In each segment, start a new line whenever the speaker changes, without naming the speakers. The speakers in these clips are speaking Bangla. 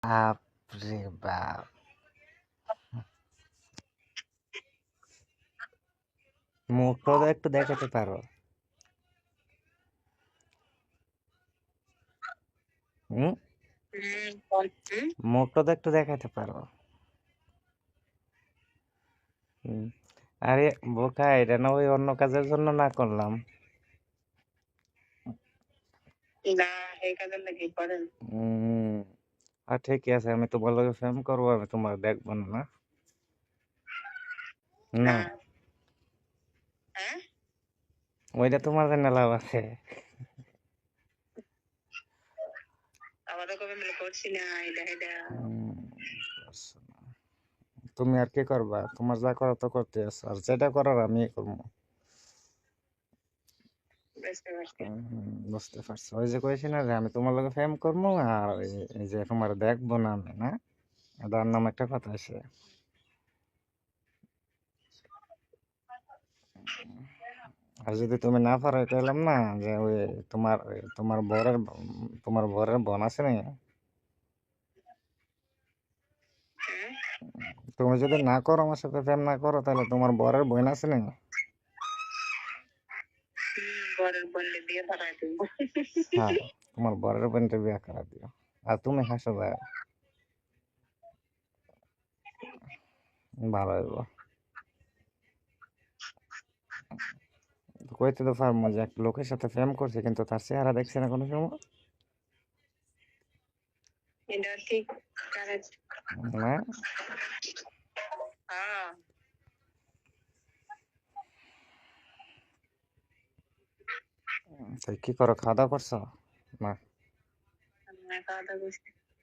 বাপরে বাপ, মুখটা তো একটু দেখাতে পারো। হুম, মুখটা তো একটু দেখাতে পারো। হুম, আরে বোকা, এটা না ওই অন্য কাজের জন্য না করলাম। হুম, আর ঠিকই আছে, আমি তোমার লগে প্রেম করবো, আমি তোমার দেখবো না না? না, ওইটা তোমার জন্য লাভ আছে। হুম, বুঝছো না। তুমি আর কি করবা? তোমার যা করা তো করতে আছো, আর যেটা করার আমি করবো। বুঝতে পারছো, ওই যে কইছি না যে আমি তোমার লগে প্রেম করবো, আর এই যে তোমার দেখবো না আমি না, এটার নাম একটা কথা আছে। আর যদি তুমি না পারো, কইলাম না যে ওই তোমার বরের বোন আছে না, তুমি যদি না করো, আমার সাথে প্রেম না করো, তাহলে তোমার বরের বোন আছে না, হ্যাঁ, তোমার বরের বোনটা বিয়ে করা দিও। আর তুমি হাসো যায়, ভালো হইব। কইতে তো পারবো যে একটা লোকের সাথে প্রেম করছে, কিন্তু তার চেহারা দেখছে না কোনো সময়। না, তাই কি করো, খাওয়া দাওয়া করছো? না।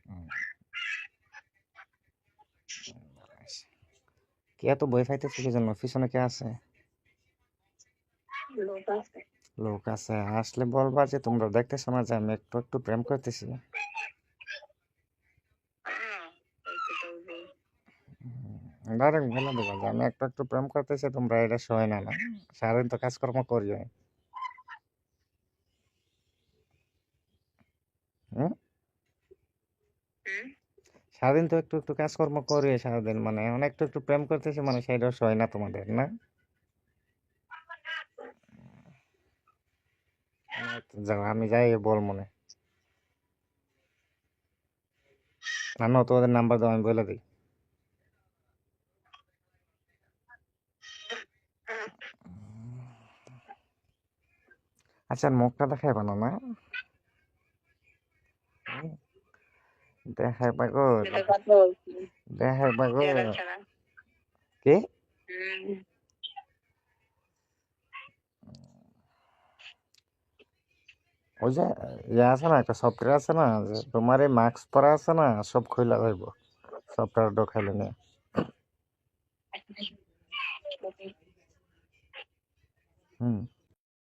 হুম, কে এত বই ফাইতেছে কি জন্য? পিছনে কে আছে? লোক আছে, আসলে বলবা যে তোমরা দেখতেছো না যে আমি একটু একটু প্রেম করতেছি। ডাইরেক্ট বলে দেবা যে আমি একটু একটু প্রেম করতেছি, তোমরা এটা সয় না না, সারাদিন তো কাজকর্ম করি। হুম, সারাদিন তো একটু একটু কাজকর্ম করি সারাদিন, মানে এখন একটু একটু প্রেম করতেছি, মানে সেটা সয় না তোমাদের না? না, তো যাও, আমি যাই বল মনে। না না, তোমাদের নাম্বার দাও, আমি বলে দিই। আচ্ছা, মুখটা দেখাই বানো না? হুম, দেখাই পাগল, দেখাই পাগল। কি? ওই যে ইয়ে আছে না, একটা সফটওয়্যার আছে না, যে তোমার এই মাস্ক পরা আছে না, সব খুইলা হইব, সফটওয়্যার ঢোকাইলে নিয়ে। হুম,